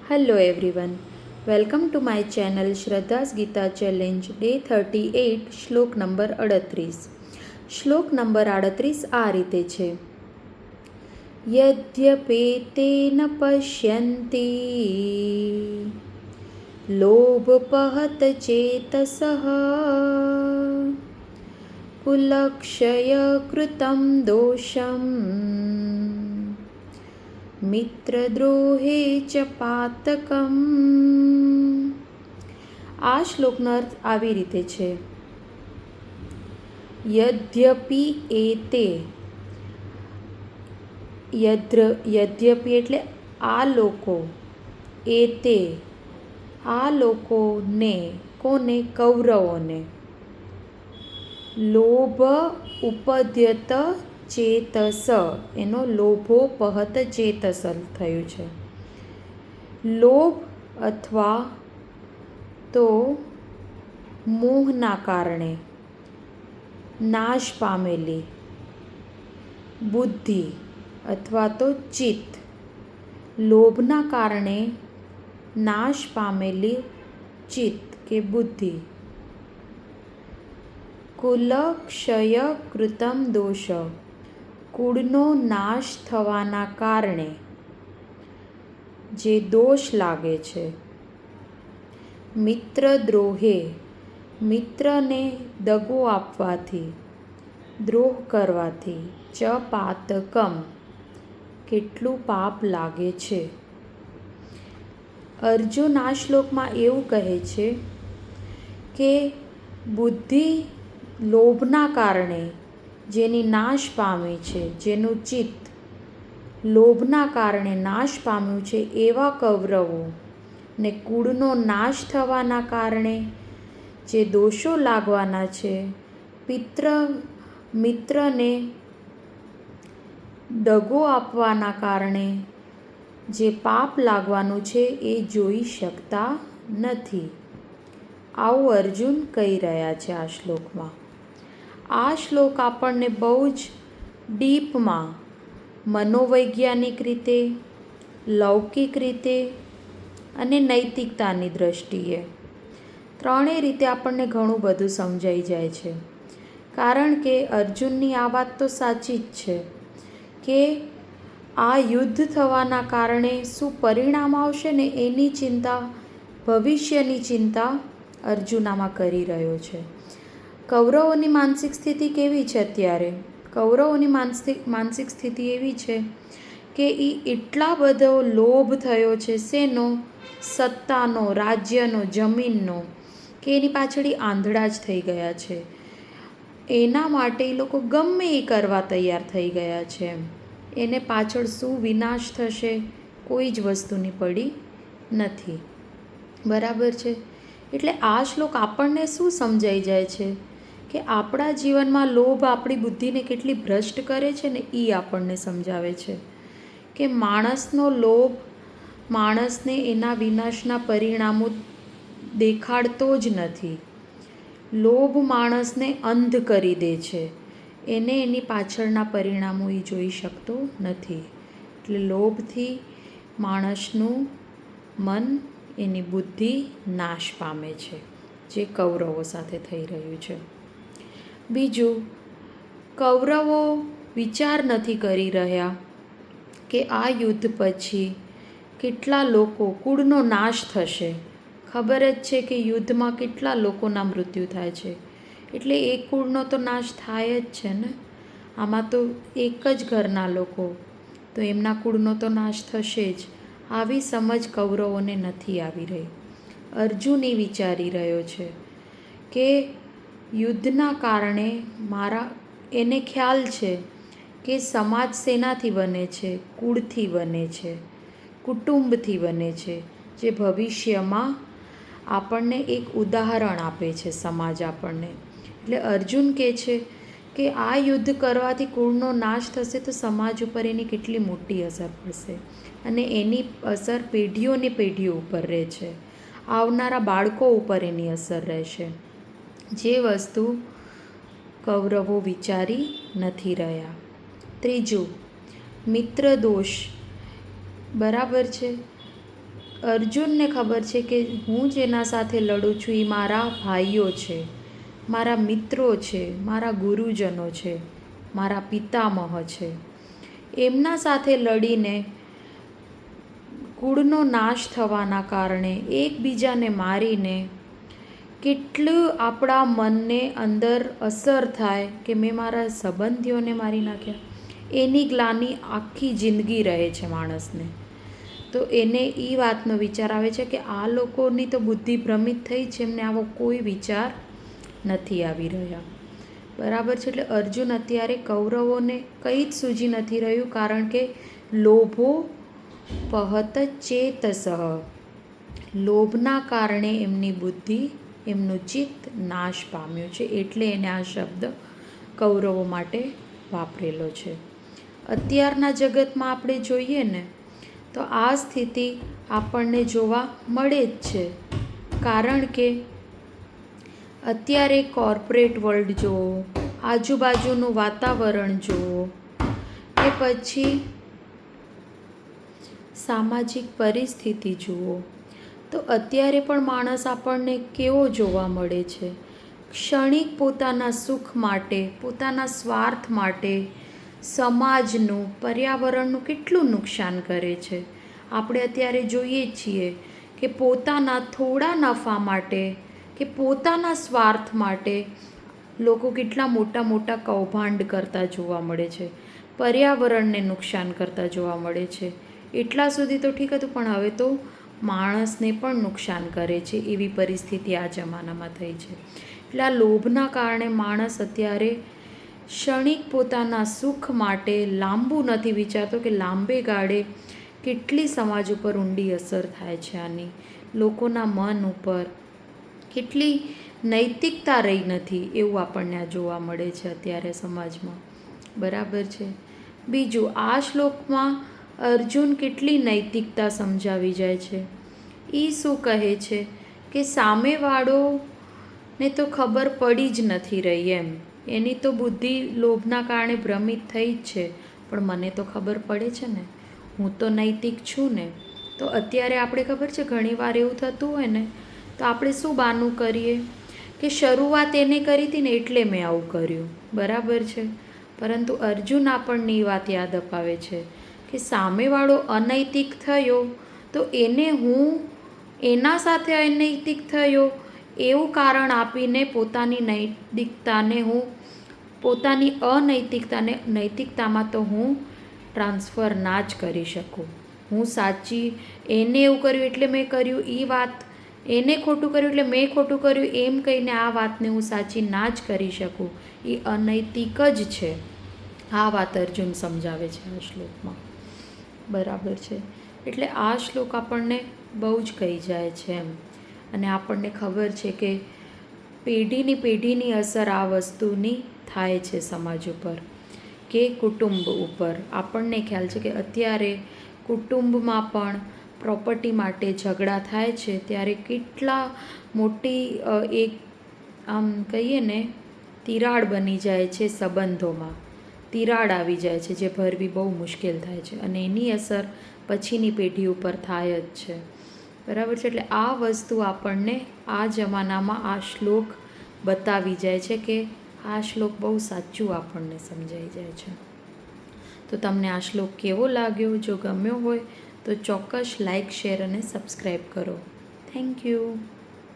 Hello everyone. Welcome to my channel Shraddha's Gita Challenge Day 38 શ્લોક number 38. શ્લોક number 38 આ રીતે છે. યદ્યપેતેન પશ્યન્તિ લોભપહત ચેતસઃ કુલક્ષય કૃતમ દોષમ મિત્રદ્રોહે ચ પાતકમ. આ શ્લોકનો અર્થ આવી રીતે છે. યદ્યપિ એતે, યદ્યપિ એટલે આ લોકો, એતે આ લોકોને, કોને? કૌરવોને. લોભ ઉપદ્યત ચેતસ, એનો લોભોપહત ચેતસ થયું છે. લોભ અથવા તો મોહના કારણે નાશ પામેલી બુદ્ધિ અથવા તો ચિત્ત, લોભના કારણે નાશ પામેલી ચિત્ત કે બુદ્ધિ. કુલક્ષય કૃતમ દોષ, કુળનો નાશ થવાના કારણે જે દોષ લાગે છે. મિત્રદ્રોહે, મિત્રને દગો આપવાથી, દ્રોહ કરવાથી, ચ પાતકમ કેટલું પાપ લાગે છે. અર્જુન આ શ્લોકમાં એવું કહે છે કે બુદ્ધિ લોભના કારણે જેની નાશ પામી છે, જેનું ચિત્ત લોભના કારણે નાશ પામ્યું છે, એવા કૌરવો ને કુળનો નાશ થવાના કારણે જે દોષો લાગવાના છે, મિત્રને દગો આપવાના કારણે જે પાપ લાગવાનું છે એ જોઈ શકતા નથી. આવું અર્જુન કહી રહ્યા છે આ શ્લોકમાં. આ શ્લોક આપણને બહુ જ ડીપમાં મનોવૈજ્ઞાનિક રીતે, લૌકિક રીતે અને નૈતિકતાની દૃષ્ટિએ ત્રણેય રીતે આપણને ઘણું બધું સમજાઈ જાય છે. કારણ કે અર્જુનની આ વાત તો સાચી જ છે કે આ યુદ્ધ થવાના કારણે શું પરિણામ આવશે ને એની ચિંતા, ભવિષ્યની ચિંતા અર્જુન આમાં કરી રહ્યો છે. કૌરવોની માનસિક સ્થિતિ કેવી છે અત્યારે? કૌરવોની માનસિક સ્થિતિ એવી છે કે એ એટલા બધો લોભ થયો છે. શેનો? સત્તાનો, રાજ્યનો, જમીનનો, કે એની પાછળ આંધળા જ થઈ ગયા છે. એના માટે એ લોકો ગમે એ કરવા તૈયાર થઈ ગયા છે. એને પાછળ શું વિનાશ થશે કોઈ જ વસ્તુની પડી નથી. બરાબર છે? એટલે આ શ્લોક આપણને શું સમજાઈ જાય છે કે આપણા જીવનમાં લોભ આપણી બુદ્ધિને કેટલી ભ્રષ્ટ કરે છે ને એ આપણને સમજાવે છે કે માણસનો લોભ માણસને એના વિનાશના પરિણામો દેખાડતો જ નથી. લોભ માણસને અંધ કરી દે છે. એને એની પાછળના પરિણામો એ જોઈ શકતો નથી. એટલે લોભથી માણસનું મન, એની બુદ્ધિ નાશ પામે છે, જે કૌરવો સાથે થઈ રહ્યું છે. બીજું, કૌરવો વિચાર નથી કરી રહ્યા કે આ યુદ્ધ પછી કેટલા લોકો, કુળનો નાશ થશે. ખબર જ છે કે યુદ્ધમાં કેટલા લોકોના મૃત્યુ થાય છે. એટલે એક કુળનો તો નાશ થાય જ છે ને. આમાં તો એક જ ઘરના લોકો, તો એમના કુળનો તો નાશ થશે જ. આવી સમજ કૌરવોને નથી આવી રહી. અર્જુન એ વિચારી રહ્યો છે કે યુદ્ધના કારણે એને ખ્યાલ છે કે સમાજ શેનાથી બને છે? કુળથી બને છે, કુટુંબથી બને છે, જે ભવિષ્યમાં આપણને એક ઉદાહરણ આપે છે સમાજ આપણને. એટલે અર્જુન કહે છે કે આ યુદ્ધ કરવાથી કુળનો નાશ થશે તો સમાજ ઉપર એની કેટલી મોટી અસર પડશે, અને એની અસર પેઢીઓને પેઢીઓ ઉપર રહે છે. આવનારા બાળકો ઉપર એની અસર રહેશે. જે વસ્તુ કૌરવો વિચારી નથી રહ્યા. ત્રીજું, મિત્ર દોષ. બરાબર છે? અર્જુનને ખબર છે કે હું જેના સાથે લડું છું એ મારા ભાઈઓ છે, મારા મિત્રો છે, મારા ગુરુજનો છે, મારા પિતામહ છે. એમના સાથે લડીને કુળનો નાશ થવાના કારણે એકબીજાને મારીને કેટલું આપણા મનને અંદર અસર થાય કે મેં મારા સંબંધીઓને મારી નાખ્યા, એની ગ્લાનિ આખી જિંદગી રહે છે માણસને. તો એને એ વાતનો વિચાર આવે છે કે આ લોકોની તો બુદ્ધિ ભ્રમિત થઈ છે, એમને આવો કોઈ વિચાર નથી આવી રહ્યા. બરાબર છે. એટલે અર્જુન અત્યારે કૌરવોને કંઈ જ સૂઝી નથી રહ્યું, કારણ કે લોભો પહત ચેતસઃ, લોભના કારણે એમની બુદ્ધિ, એમનું ચિત્ત નાશ પામ્યું છે. એટલે એને આ શબ્દ કૌરવો માટે વાપરેલો છે. અત્યારના જગતમાં આપણે જોઈએ ને તો આ સ્થિતિ આપણને જોવા મળે જ છે, કારણ કે અત્યારે કોર્પોરેટ વર્લ્ડ જુઓ, આજુબાજુનું વાતાવરણ જુઓ, કે પછી સામાજિક પરિસ્થિતિ જુઓ, તો અત્યારે પણ માણસ આપણને કેવો જોવા મળે છે. ક્ષણિક પોતાના સુખ માટે, પોતાના સ્વાર્થ માટે સમાજનું, પર્યાવરણનું કેટલું નુકસાન કરે છે. આપણે અત્યારે જોઈએ છીએ કે પોતાના થોડા નફા માટે કે પોતાના સ્વાર્થ માટે લોકો કેટલા મોટા મોટા કૌભાંડ કરતા જોવા મળે છે, પર્યાવરણને નુકસાન કરતા જોવા મળે છે. એટલા સુધી તો ઠીક હતું, પણ હવે તો માણસને પણ નુકસાન કરે છે એવી પરિસ્થિતિ આ જમાનામાં થઈ છે. એટલે આ લોભના કારણે માણસ અત્યારે ક્ષણિક પોતાના સુખ માટે લાંબુ નથી વિચારતો કે લાંબે ગાળે કેટલી સમાજ ઉપર ઊંડી અસર થાય છે આની, લોકોના મન ઉપર કેટલી નૈતિકતા રહી નથી એવું આપણને આ જોવા મળે છે અત્યારે સમાજમાં. બરાબર છે. બીજું, આ શ્લોકમાં અર્જુન કેટલી નૈતિકતા સમજાવી જાય છે. એ શું કહે છે કે સામેવાળોને તો ખબર પડી જ નથી રહી એમ, એની તો બુદ્ધિ લોભના કારણે ભ્રમિત થઈ જ છે, પણ મને તો ખબર પડે છે ને, હું તો નૈતિક છું ને. તો અત્યારે આપણે ખબર છે ઘણીવાર એવું થતું હોય ને તો આપણે શું બહાનું કરીએ કે શરૂઆત એને કરી હતી ને એટલે મેં આવું કર્યું. બરાબર છે. પરંતુ અર્જુન આપણને એ વાત યાદ અપાવે છે કે સામેવાળો અનૈતિક થયો તો એને હું એના સાથે અનૈતિક થયો એવું કારણ આપીને પોતાની નૈતિકતાને હું, પોતાની અનૈતિકતાને નૈતિકતામાં તો હું ટ્રાન્સફર ના જ કરી શકું. હું સાચી, એને એવું કર્યું એટલે મેં કર્યું એ વાત, એને ખોટું કર્યું એટલે મેં ખોટું કર્યું એમ કહીને આ વાતને હું સાચી ના જ કરી શકું, એ અનૈતિક જ છે. આ વાત અર્જુન સમજાવે છે આ શ્લોકમાં. બરાબર છે. એટલે આ શ્લોક આપણને બહુ જ કહી જાય છે એમ, અને આપણને ખબર છે કે પેઢીની અસર આ વસ્તુની થાય છે સમાજ ઉપર કે કુટુંબ ઉપર. આપણને ખ્યાલ છે કે અત્યારે કુટુંબમાં પણ પ્રોપર્ટી માટે ઝઘડા થાય છે, ત્યારે કેટલા મોટી એક આમ કહીએ ને તિરાડ બની જાય છે સંબંધોમાં, તિરાડ આવી જાય છે જે ભરવી બહુ મુશ્કેલ થાય છે, અને એની અસર પછીની પેઢી ઉપર થાય જ છે. બરાબર છે. એટલે આ વસ્તુ આપણને આ જમાનામાં આ શ્લોક બતાવી જાય છે કે આ શ્લોક બહુ સાચું આપણને સમજાઈ જાય છે. તો તમને આ શ્લોક કેવો લાગ્યો? જો ગમ્યો હોય તો ચોક્કસ લાઈક, શેર અને સબસ્ક્રાઈબ કરો. Thank you.